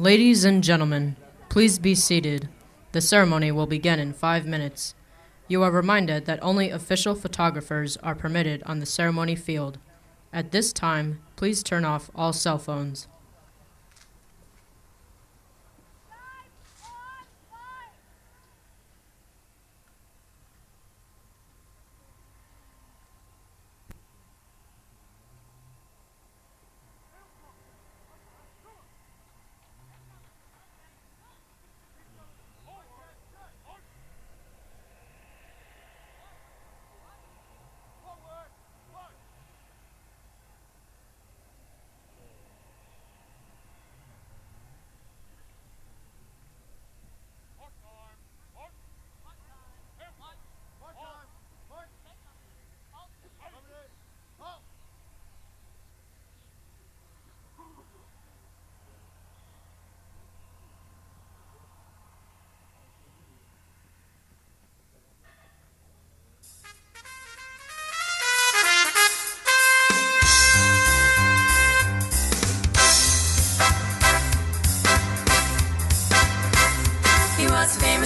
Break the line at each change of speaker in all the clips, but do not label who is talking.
Ladies and gentlemen, please be seated. The ceremony will begin in 5 minutes. You are reminded that only official photographers are permitted on the ceremony field. At this time, please turn off all cell phones.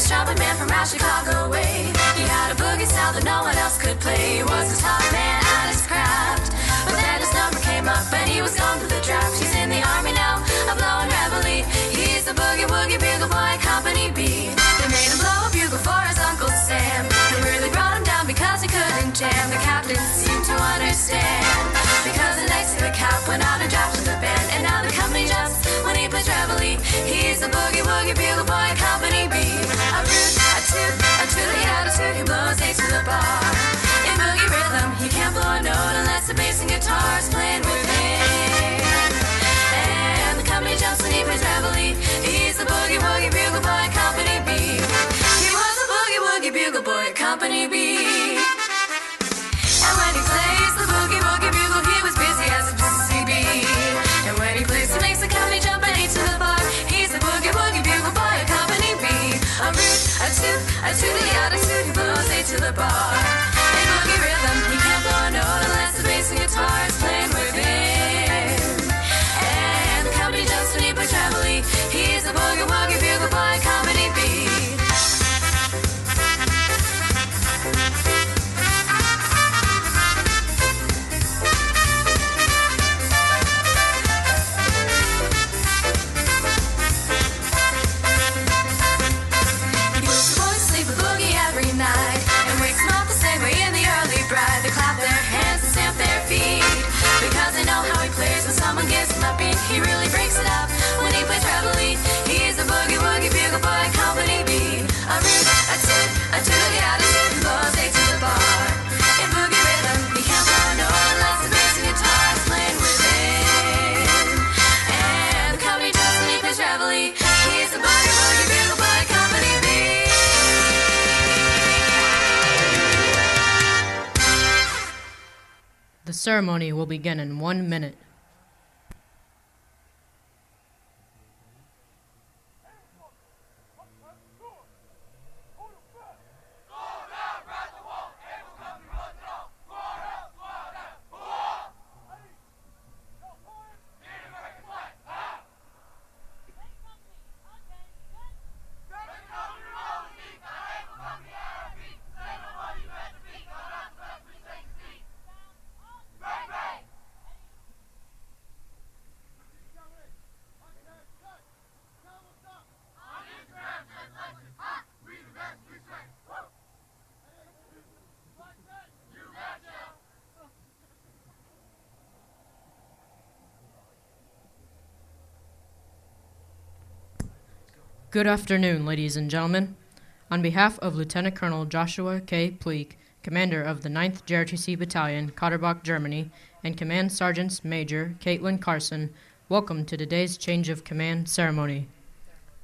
Trumpet man from out Chicago way. He had a boogie style that no one else could play. He was a top man at his craft, but then his number came up and he was gone to the draft. He's in the army now, a blowing reveille. He's the boogie woogie bugle boy, Company B. They made him blow a bugle for his Uncle Sam. It really brought him down because he couldn't jam. The captain seemed to understand, because the next thing the cap went out and drafted the band. And now the company jumps when he plays reveille. He's the boogie woogie bugle boy, Company B. A root, a toot, a tooty attitude, he blows A to the bar. In boogie rhythm, he can't blow a note unless the bass and guitar is playing with him. And the company jumps when he plays reveille. He's the boogie woogie bugle boy, Company B. He was a boogie woogie bugle boy, Company B. And when he plays the boogie woogie bugle, he was busy as a CB. And when he plays, he makes the company jump and A to the bar. He's the boogie woogie bugle boy, Company B. A root, a toot, a tooty attitude, he blows A to the bar. In boogie rhythm, he can't blow a note unless the bass and guitar is playing with him. And the company jumps when he plays reveille. He's the boogie woogie bugle boy, Company B. Someone gives him a beat, he really breaks it up when he plays reveille. He's a boogie woogie bugle boy, Company B. A root, a toot, a tooty attitude, he blows A to the bar. In boogie rhythm, he can't blow a note unless the bass and guitar is playing with him. And the company jumps when he plays reveille. He's a boogie woogie bugle boy, Company B.
The ceremony will begin in 1 minute. Good afternoon, ladies and gentlemen. On behalf of Lieutenant Colonel Joshua K. Pleek, commander of the 9th JROTC Battalion, Kauterbach, Germany, and Command Sergeants Major Caitlin Carson, welcome to today's change of command ceremony.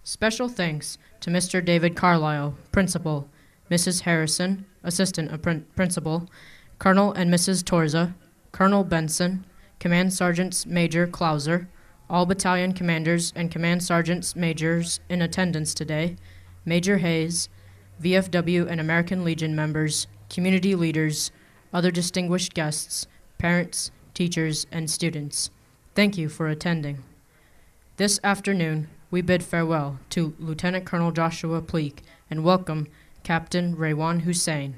Special thanks to Mr. David Carlisle, Principal, Mrs. Harrison, Assistant Principal, Colonel and Mrs. Torza, Colonel Benson, Command Sergeants Major Clauser, all battalion commanders and command sergeants majors in attendance today, Major Hayes, VFW and American Legion members, community leaders, other distinguished guests, parents, teachers, and students. Thank you for attending. This afternoon, we bid farewell to Lieutenant Colonel Joshua Pleak and welcome Captain Raywan Hussein.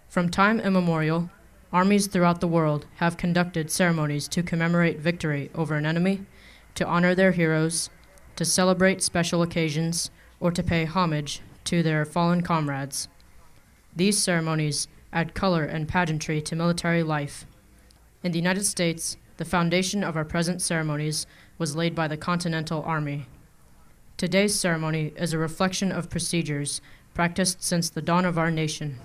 From time immemorial, armies throughout the world have conducted ceremonies to commemorate victory over an enemy, to honor their heroes, to celebrate special occasions, or to pay homage to their fallen comrades. These ceremonies add color and pageantry to military life. In the United States, the foundation of our present ceremonies was laid by the Continental Army. Today's ceremony is a reflection of procedures practiced since the dawn of our nation.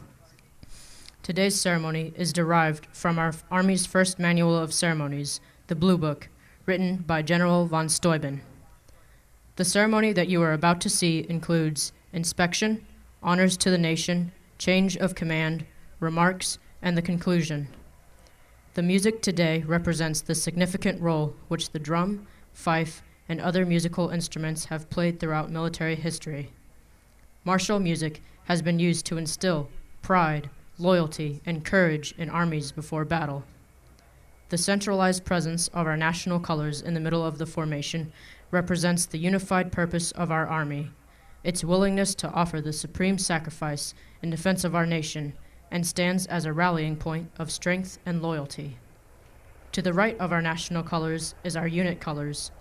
Today's ceremony is derived from our Army's first manual of ceremonies, the Blue Book, written by General von Steuben. The ceremony that you are about to see includes inspection, honors to the nation, change of command, remarks, and the conclusion. The music today represents the significant role which the drum, fife, and other musical instruments have played throughout military history. Martial music has been used to instill pride, loyalty, and courage in armies before battle. The centralized presence of our national colors in the middle of the formation represents the unified purpose of our Army, its willingness to offer the supreme sacrifice in defense of our nation, and stands as a rallying point of strength and loyalty. To the right of our national colors is our unit colors.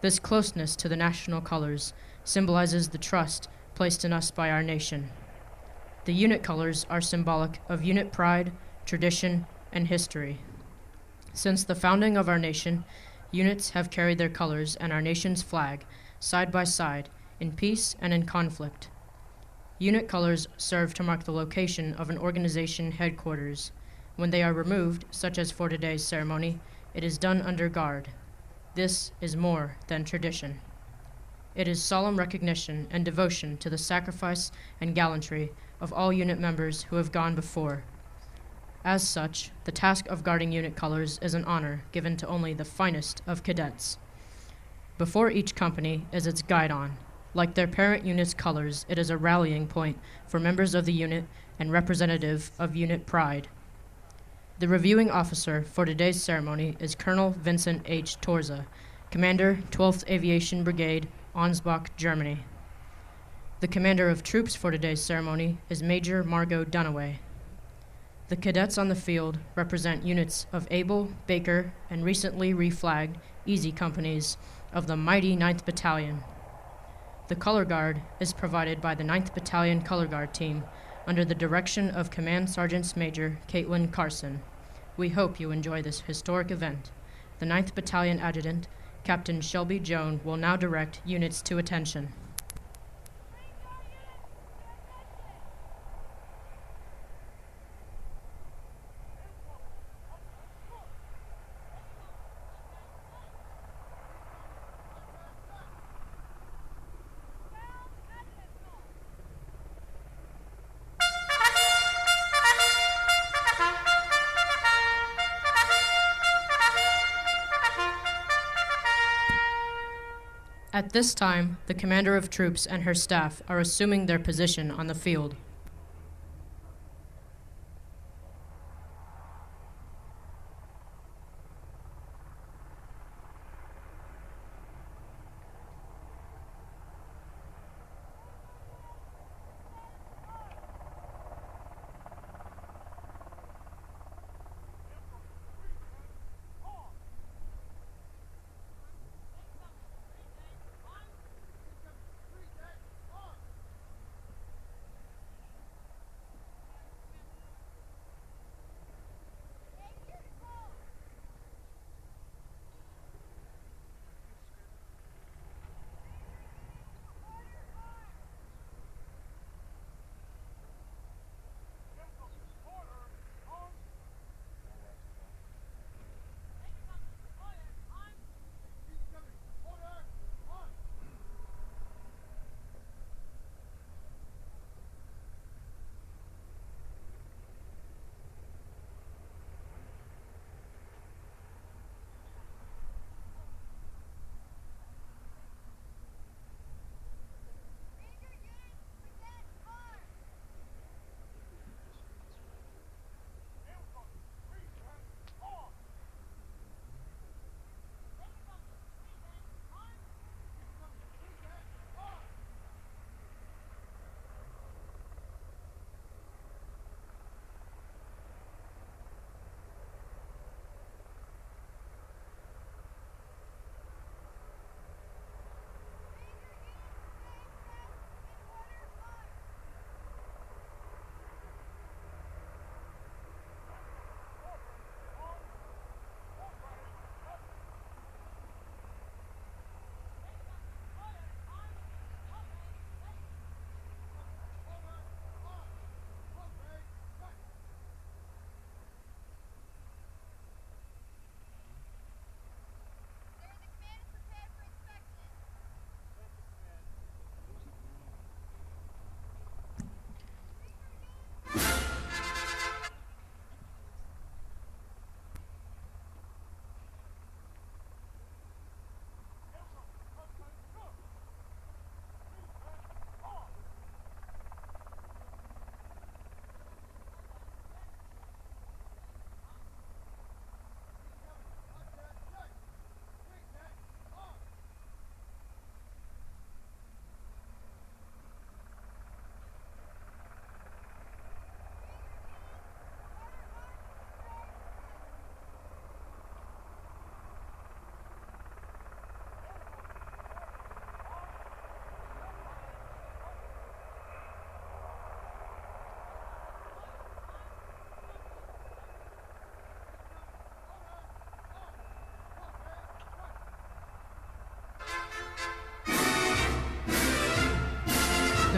This closeness to the national colors symbolizes the trust placed in us by our nation. The unit colors are symbolic of unit pride, tradition, and history. Since the founding of our nation, units have carried their colors and our nation's flag side by side in peace and in conflict. Unit colors serve to mark the location of an organization headquarters. When they are removed, such as for today's ceremony, it is done under guard. This is more than tradition. It is solemn recognition and devotion to the sacrifice and gallantry of all unit members who have gone before. As such, the task of guarding unit colors is an honor given to only the finest of cadets. Before each company is its guidon. Like their parent unit's colors, it is a rallying point for members of the unit and representative of unit pride. The reviewing officer for today's ceremony is Colonel Vincent H. Torza, Commander, 12th Aviation Brigade, Ansbach, Germany. The commander of troops for today's ceremony is Major Margot Dunaway. The cadets on the field represent units of Able, Baker, and recently reflagged Easy companies of the mighty 9th Battalion. The color guard is provided by the 9th Battalion Color Guard team under the direction of Command Sergeant Major Caitlin Carson. We hope you enjoy this historic event. The 9th Battalion Adjutant, Captain Shelby Joan, will now direct units to attention. At this time, the commander of troops and her staff are assuming their position on the field.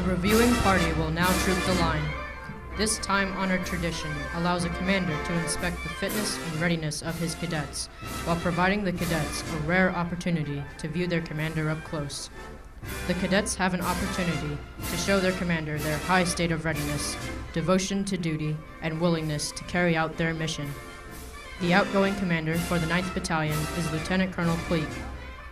reviewing party will now troop the line. This time-honored tradition allows a commander to inspect the fitness and readiness of his cadets, while providing the cadets a rare opportunity to view their commander up close. The cadets have an opportunity to show their commander their high state of readiness, devotion to duty, and willingness to carry out their mission. The outgoing commander for the 9th Battalion is Lieutenant Colonel Pleak.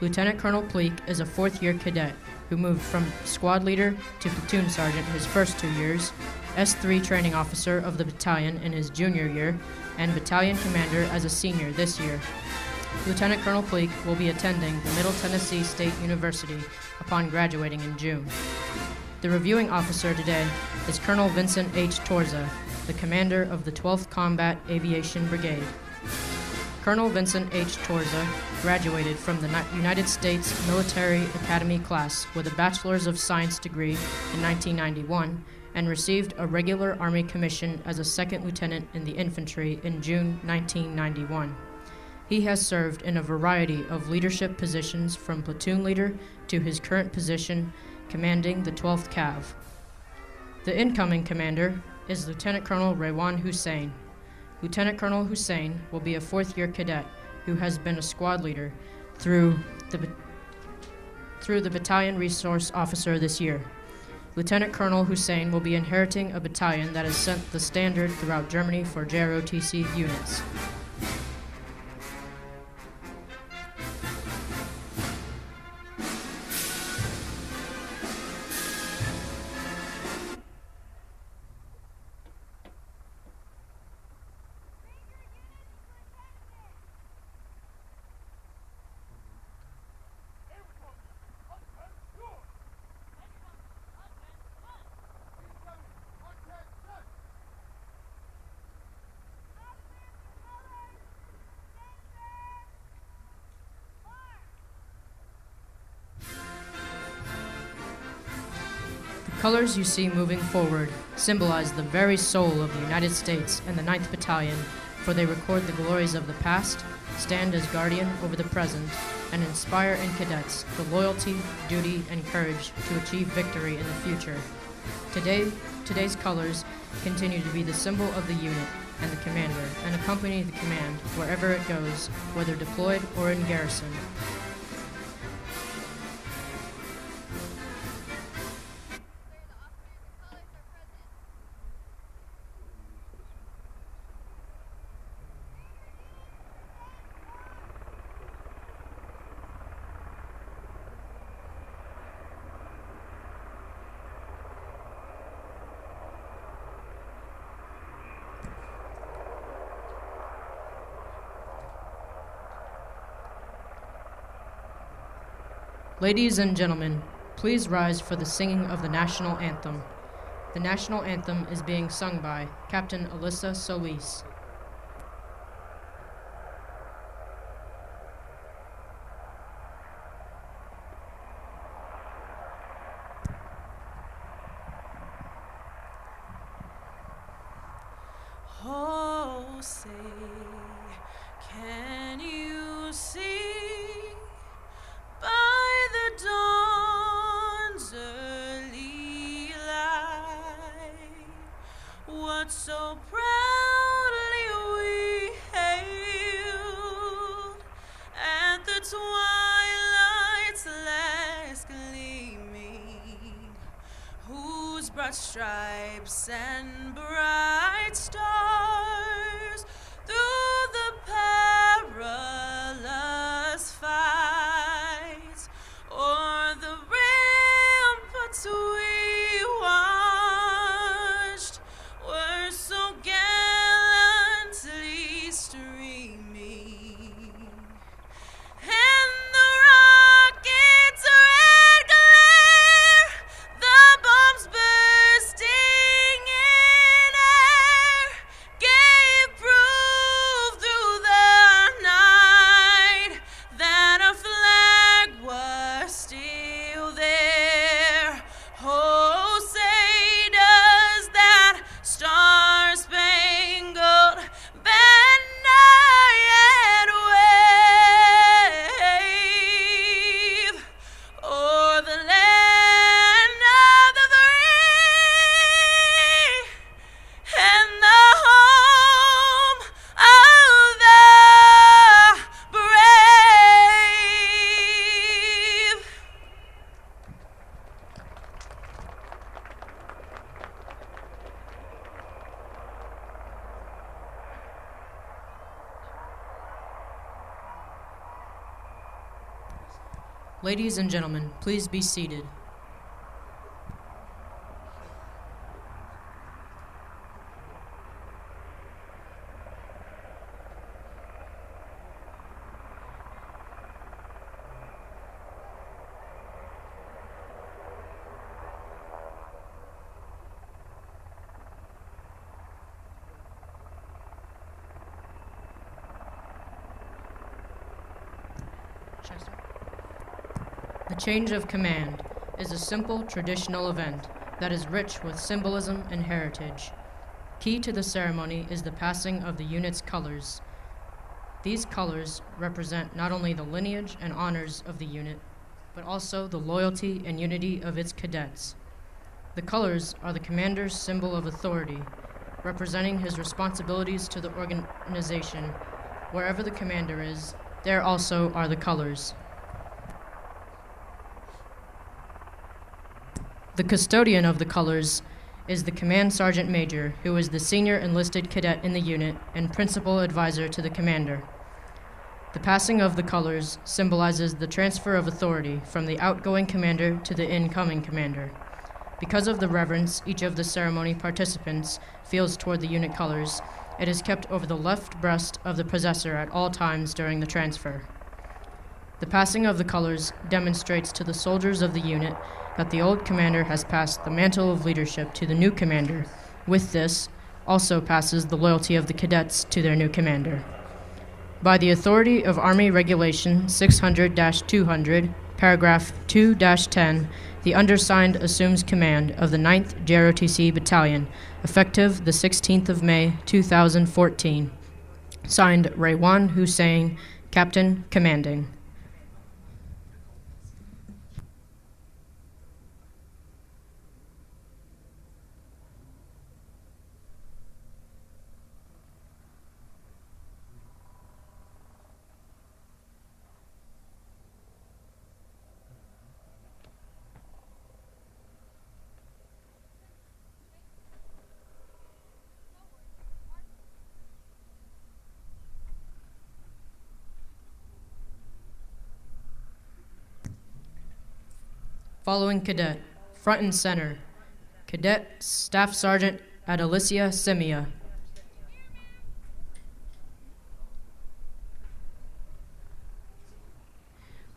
Lieutenant Colonel Pleak is a fourth-year cadet who moved from squad leader to platoon sergeant his first 2 years, S3 training officer of the battalion in his junior year, and battalion commander as a senior this year. Lieutenant Colonel Pleak will be attending the Middle Tennessee State University upon graduating in June. The reviewing officer today is Colonel Vincent H. Torza, the commander of the 12th Combat Aviation Brigade. Colonel Vincent H. Torza graduated from the United States Military Academy class with a Bachelor's of Science degree in 1991 and received a regular Army commission as a second lieutenant in the infantry in June 1991. He has served in a variety of leadership positions from platoon leader to his current position commanding the 12th Cav. The incoming commander is Lieutenant Colonel Raywan Hussein. Lieutenant Colonel Hussein will be a fourth-year cadet who has been a squad leader through the battalion resource officer this year. Lieutenant Colonel Hussein will be inheriting a battalion that has set the standard throughout Germany for JROTC units. The colors you see moving forward symbolize the very soul of the United States and the 9th Battalion, for they record the glories of the past, stand as guardian over the present, and inspire in cadets the loyalty, duty, and courage to achieve victory in the future. Today's colors continue to be the symbol of the unit and the commander, and accompany the command wherever it goes, whether deployed or in garrison. Ladies and gentlemen, please rise for the singing of the national anthem. The national anthem is being sung by Captain Alyssa Solis.
Oh, say, can you see by the dawn's early light what so proudly we hailed at the twilight's last gleaming, whose broad stripes and bright stars through the perilous fight o'er the ramparts we watched were so gallantly streaming, and the rocket's red glare, the bombs bursting in air, gave
Ladies and gentlemen, please be seated. The change of command is a simple traditional event that is rich with symbolism and heritage. Key to the ceremony is the passing of the unit's colors. These colors represent not only the lineage and honors of the unit, but also the loyalty and unity of its cadets. The colors are the commander's symbol of authority, representing his responsibilities to the organization. Wherever the commander is, there also are the colors. The custodian of the colors is the Command Sergeant Major, who is the senior enlisted cadet in the unit and principal advisor to the commander. The passing of the colors symbolizes the transfer of authority from the outgoing commander to the incoming commander. Because of the reverence each of the ceremony participants feels toward the unit colors, it is kept over the left breast of the possessor at all times during the transfer. The passing of the colors demonstrates to the soldiers of the unit that the old commander has passed the mantle of leadership to the new commander. With this, also passes the loyalty of the cadets to their new commander. By the authority of Army Regulation 600-200, paragraph 2-10, the undersigned assumes command of the 9th JROTC Battalion, effective the 16th of May, 2014. Signed, Raywan Hussein, Captain Commanding. Following cadet, front and center, Cadet Staff Sergeant Adelicia Simia.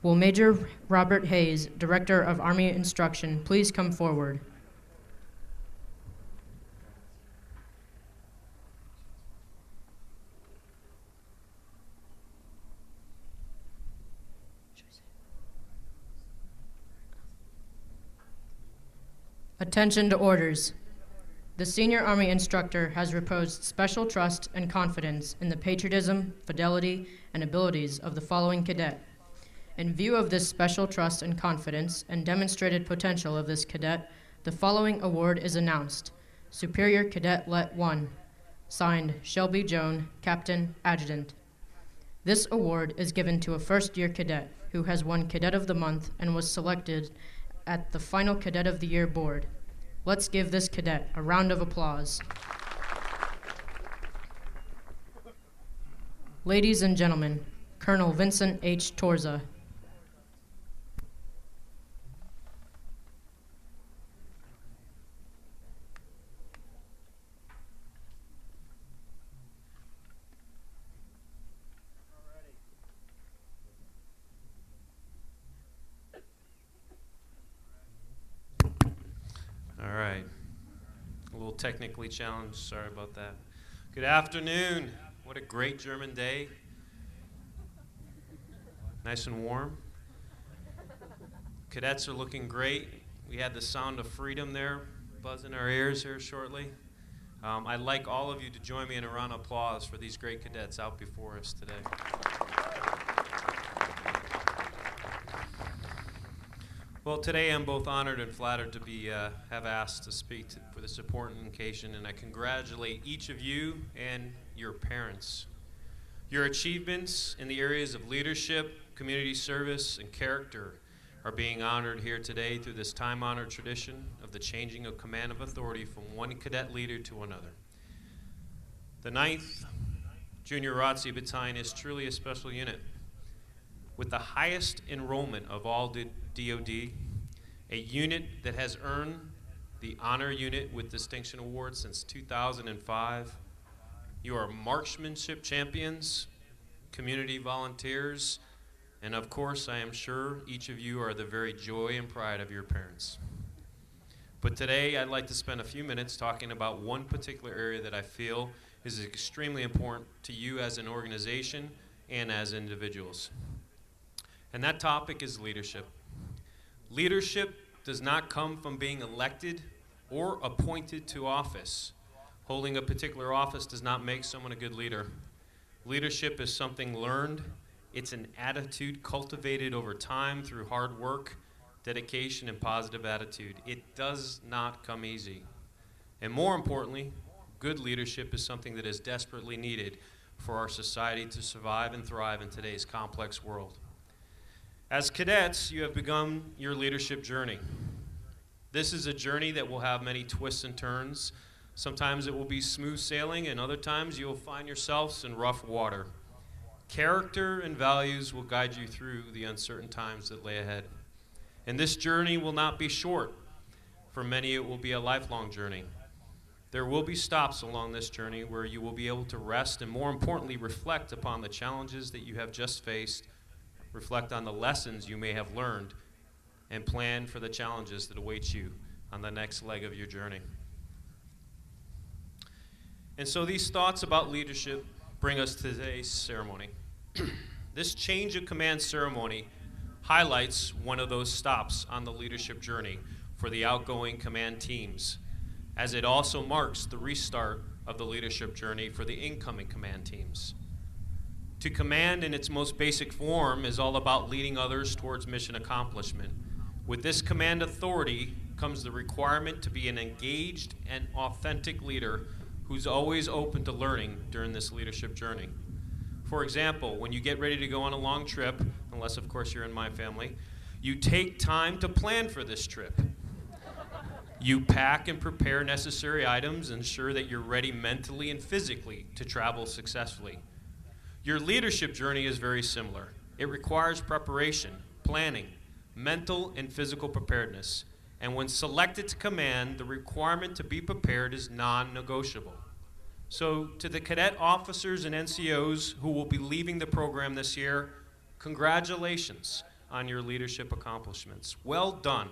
Will Major Robert Hayes, Director of Army Instruction, please come forward? Attention to orders. The senior Army instructor has reposed special trust and confidence in the patriotism, fidelity, and abilities of the following cadet. In view of this special trust and confidence and demonstrated potential of this cadet, the following award is announced. Superior Cadet Let 1. Signed, Shelby Joan, Captain, Adjutant. This award is given to a first-year cadet who has won Cadet of the Month and was selected at the final Cadet of the Year board. Let's give this cadet a round of applause. Ladies and gentlemen, Colonel Vincent H. Torza.
All right, a little technically challenged, sorry about that. Good afternoon. What a great German day. Nice and warm. Cadets are looking great. We had the sound of freedom there buzz in our ears here shortly. I'd like all of you to join me in a round of applause for these great cadets out before us today. Well, today I'm both honored and flattered to be have asked to speak for this important occasion, and I congratulate each of you and your parents. Your achievements in the areas of leadership, community service, and character are being honored here today through this time-honored tradition of the changing of command of authority from one cadet leader to another. The 9th Junior ROTC Battalion is truly a special unit. with the highest enrollment of all DoD, a unit that has earned the Honor Unit with Distinction Award since 2005. You are marksmanship champions, community volunteers, and of course, I am sure each of you are the very joy and pride of your parents. But today, I'd like to spend a few minutes talking about one particular area that I feel is extremely important to you as an organization and as individuals. And that topic is leadership. Leadership does not come from being elected or appointed to office. Holding a particular office does not make someone a good leader. Leadership is something learned. It's an attitude cultivated over time through hard work, dedication, and positive attitude. It does not come easy. And more importantly, good leadership is something that is desperately needed for our society to survive and thrive in today's complex world. As cadets, you have begun your leadership journey. This is a journey that will have many twists and turns. Sometimes it will be smooth sailing, and other times you will find yourselves in rough water. Character and values will guide you through the uncertain times that lay ahead. And this journey will not be short. For many, it will be a lifelong journey. There will be stops along this journey where you will be able to rest and, more importantly, reflect upon the challenges that you have just faced, reflect on the lessons you may have learned, and plan for the challenges that await you on the next leg of your journey. And so these thoughts about leadership bring us to today's ceremony. This change of command ceremony highlights one of those stops on the leadership journey for the outgoing command teams, as it also marks the restart of the leadership journey for the incoming command teams. To command in its most basic form is all about leading others towards mission accomplishment. With this command authority comes the requirement to be an engaged and authentic leader who's always open to learning during this leadership journey. For example, when you get ready to go on a long trip, unless of course you're in my family, you take time to plan for this trip. You pack and prepare necessary items, ensure that you're ready mentally and physically to travel successfully. Your leadership journey is very similar. It requires preparation, planning, mental and physical preparedness. And when selected to command, the requirement to be prepared is non-negotiable. So to the cadet officers and NCOs who will be leaving the program this year, congratulations on your leadership accomplishments. Well done.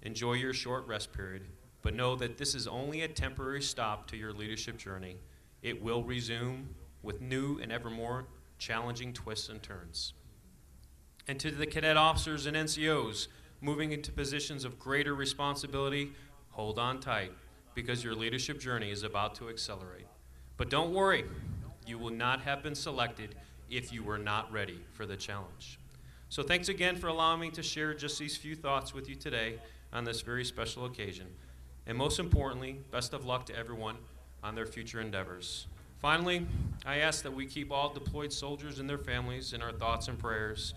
Enjoy your short rest period, but know that this is only a temporary stop to your leadership journey. It will resume with new and ever more challenging twists and turns. And to the cadet officers and NCOs moving into positions of greater responsibility, hold on tight, because your leadership journey is about to accelerate. But don't worry, you will not have been selected if you were not ready for the challenge. So thanks again for allowing me to share just these few thoughts with you today on this very special occasion. And most importantly, best of luck to everyone on their future endeavors. Finally, I ask that we keep all deployed soldiers and their families in our thoughts and prayers.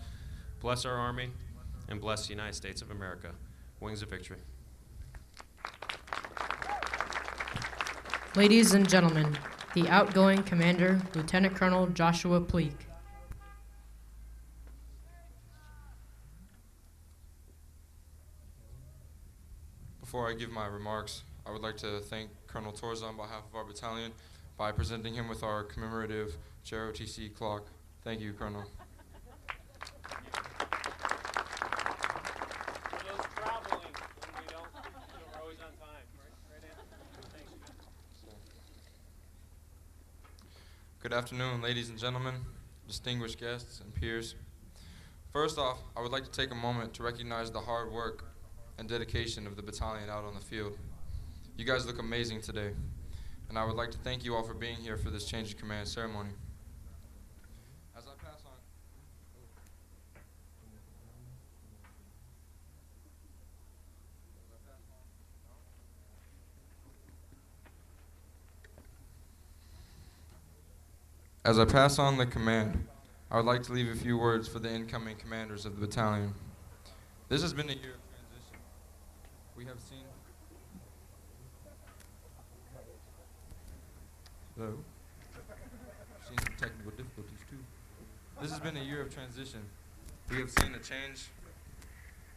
Bless our Army, and bless the United States of America. Wings of victory.
Ladies and gentlemen, the outgoing commander, Lieutenant Colonel Joshua Pleak.
Before I give my remarks, I would like to thank Colonel Torza on behalf of our battalion by presenting him with our commemorative JROTC clock. Thank you, Colonel. Good afternoon, ladies and gentlemen, distinguished guests and peers. First off, I would like to take a moment to recognize the hard work and dedication of the battalion out on the field. You guys look amazing today, and I would like to thank you all for being here for this change of command ceremony. As I pass on, As I pass on the command, I would like to leave a few words for the incoming commanders of the battalion. This has been a year of transition. We have seen... Hello? Seen some technical difficulties too. This has been a year of transition, We have seen a change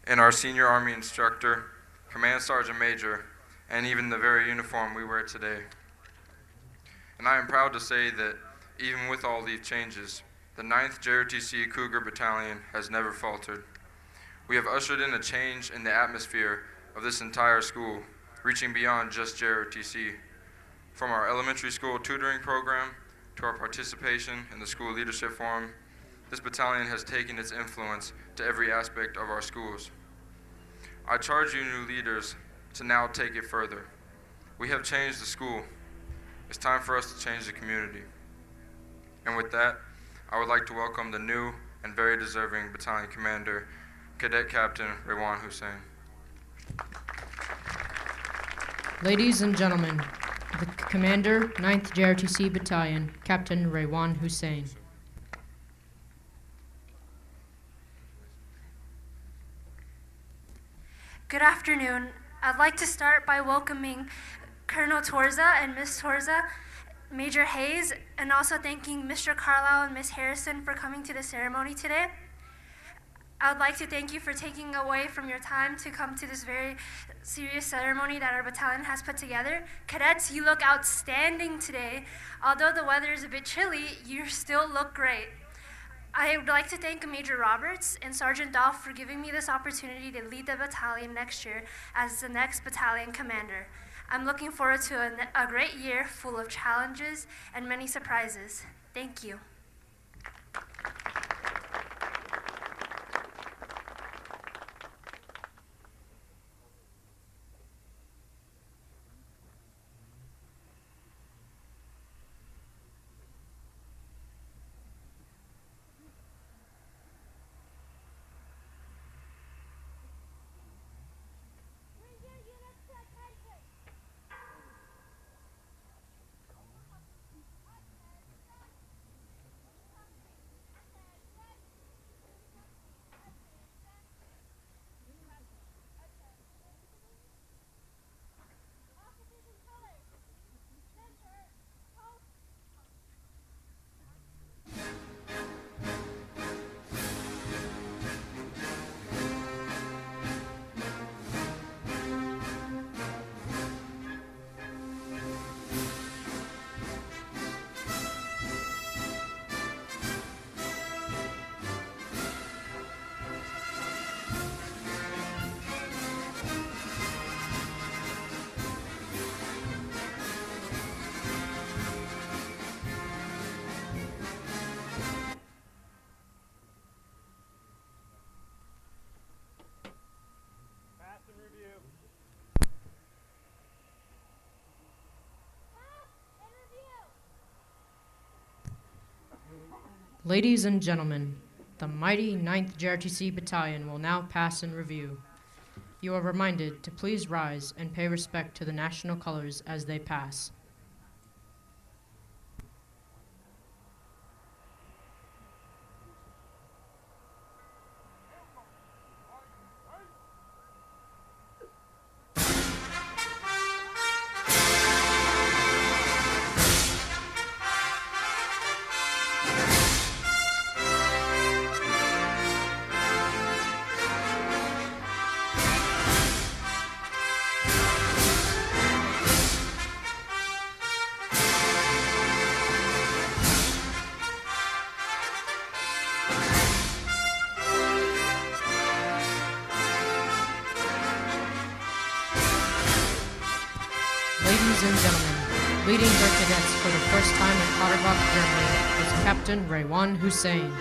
in our senior Army instructor, Command Sergeant Major, and even the very uniform we wear today. And I am proud to say that even with all these changes, the 9th JROTC Cougar Battalion has never faltered. We have ushered in a change in the atmosphere of this entire school, reaching beyond just JROTC. From our elementary school tutoring program to our participation in the school leadership forum, this battalion has taken its influence to every aspect of our schools. I charge you new leaders to now take it further. We have changed the school. It's time for us to change the community. And with that, I would like to welcome the new and very deserving battalion commander, Cadet Captain Raywan Hussein.
Ladies and gentlemen, the Commander, 9th JROTC Battalion, Captain Raywan Hussein.
Good afternoon. I'd like to start by welcoming Colonel Torza and Miss Torza, Major Hayes, and also thanking Mr. Carlisle and Miss Harrison for coming to the ceremony today. I would like to thank you for taking away from your time to come to this very serious ceremony that our battalion has put together. Cadets, you look outstanding today. Although the weather is a bit chilly, you still look great. I would like to thank Major Roberts and Sergeant Dolph for giving me this opportunity to lead the battalion next year as the next battalion commander. I'm looking forward to a great year full of challenges and many surprises. Thank you.
Ladies and gentlemen, the mighty 9th JROTC Battalion will now pass in review. You are reminded to please rise and pay respect to the national colors as they pass. Ladies and gentlemen, leading her cadets for the first time in Otterbach, Germany is Captain Raywan Hussein.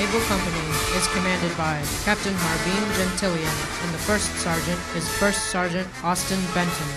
Able Company is commanded by Captain Harbin Gentilian, and the first sergeant is First Sergeant Austin Benton.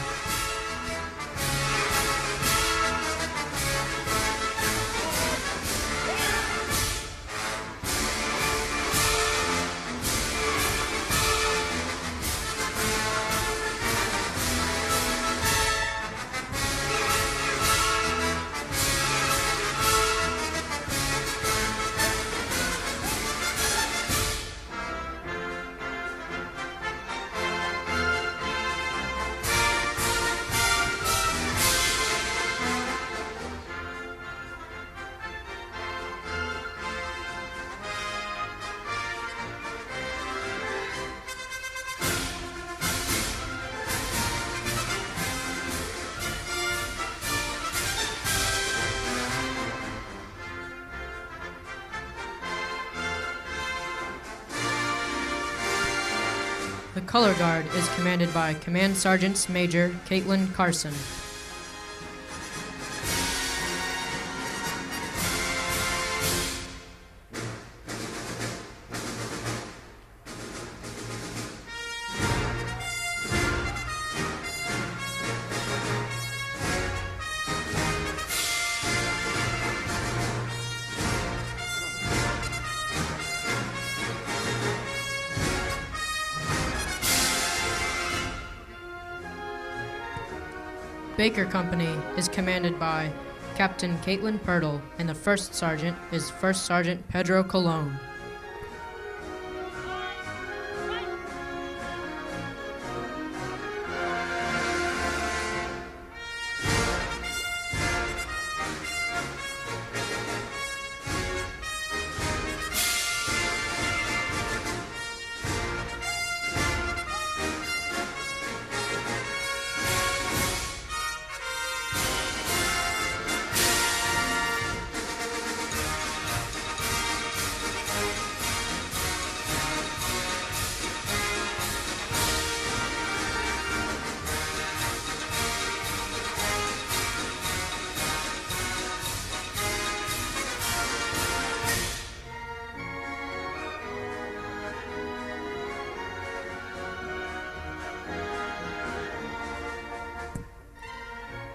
Color Guard is commanded by Command Sergeants Major Caitlin Carson. Baker Company is commanded by Captain Caitlin Pirtle, and the first sergeant is First Sergeant Pedro Colon.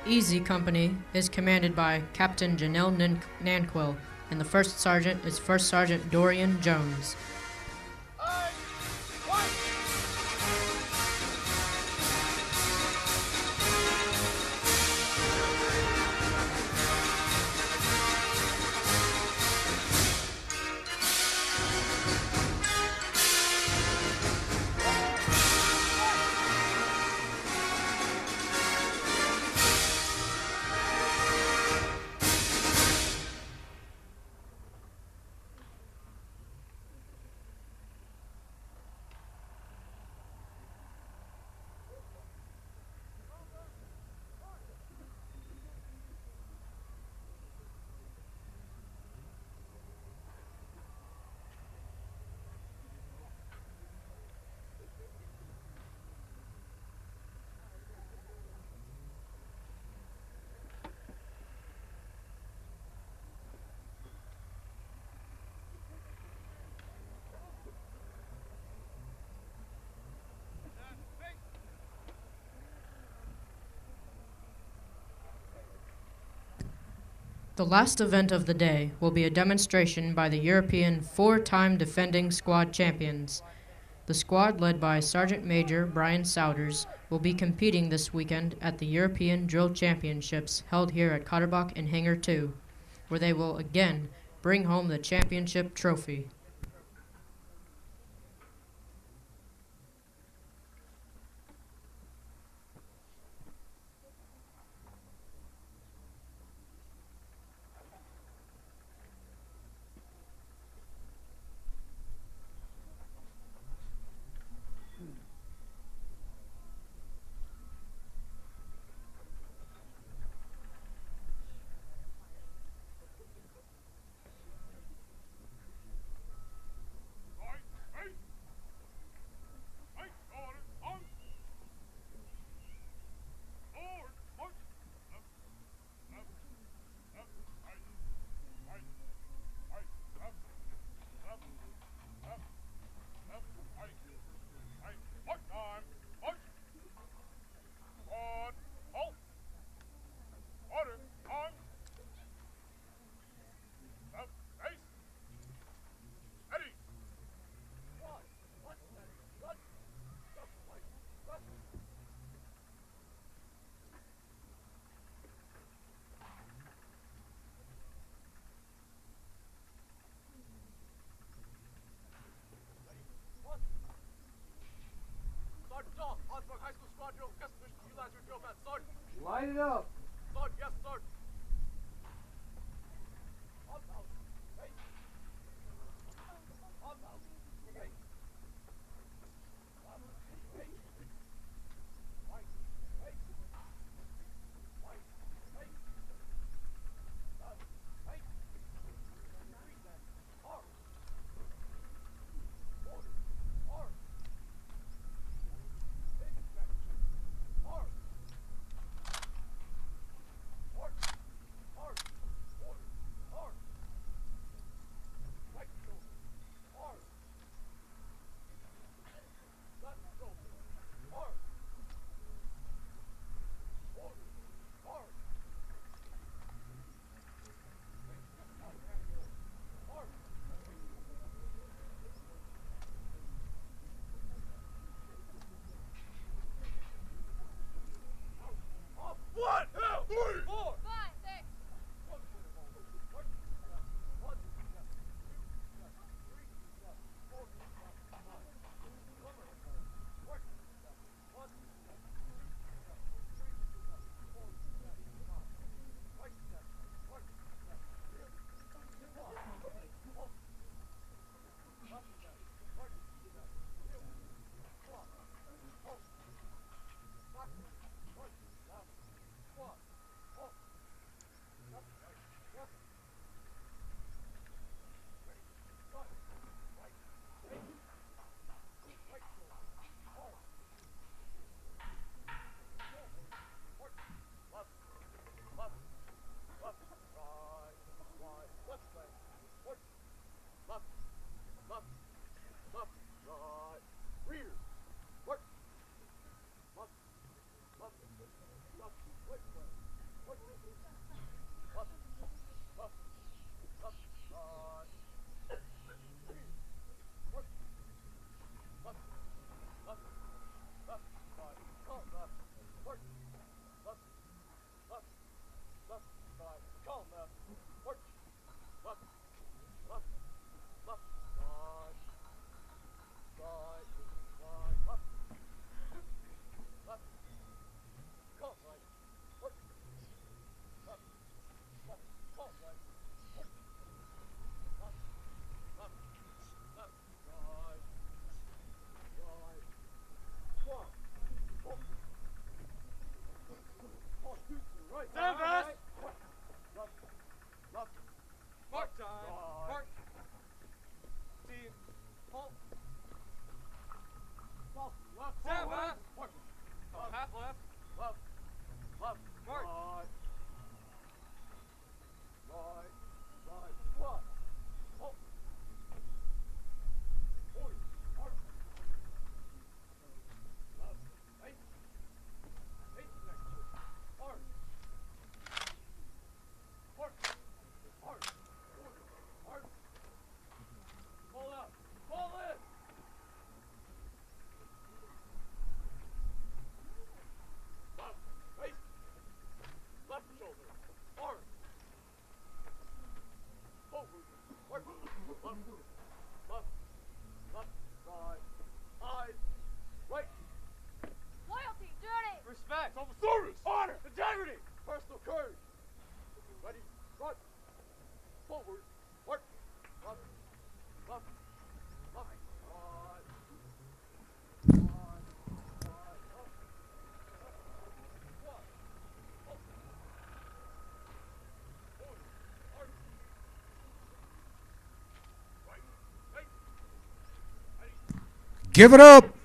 Easy Company is commanded by Captain Janelle Nanquil, and the first sergeant is First Sergeant Dorian Jones. The last event of the day will be a demonstration by the European four-time defending squad champions. The squad, led by Sergeant Major Brian Souders, will be competing this weekend at the European Drill Championships held here at Cotterbach and Hangar 2, where they will again bring home the championship trophy.
Ansbach High School Squad Drill. Guest permission to utilize your drill best. Sergeant.
Light it up.
Sergeant, yes, Sergeant.
Give it up.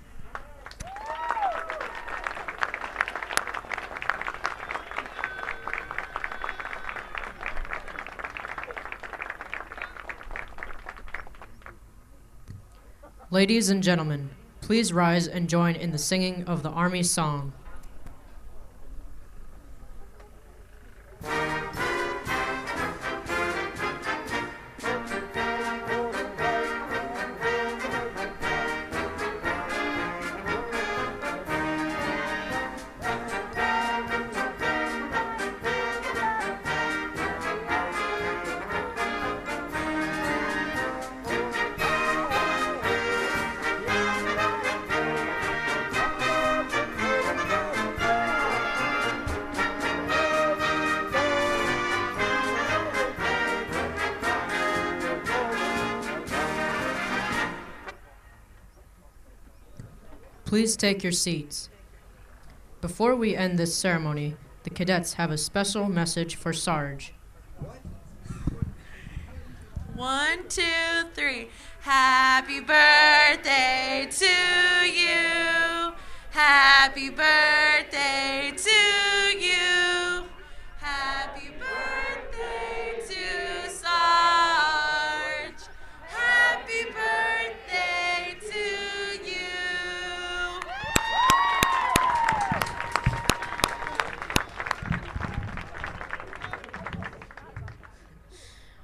Ladies and gentlemen, please rise and join in the singing of the Army Song. Please take your seats. Before we end this ceremony, the cadets have a special message for Sarge.
1, 2, 3. Happy birthday to you. Happy birthday to you. Happy birthday to Sarge. Happy birthday to you.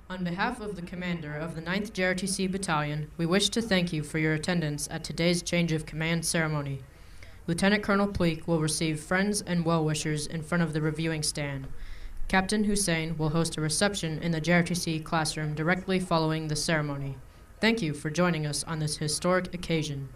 On behalf of the commander of the 9th JROTC Battalion, we wish to thank you for your attendance at today's change of command ceremony. Lieutenant Colonel Pleak will receive friends and well-wishers in front of the reviewing stand. Captain Hussein will host a reception in the JROTC classroom directly following the ceremony. Thank you for joining us on this historic occasion.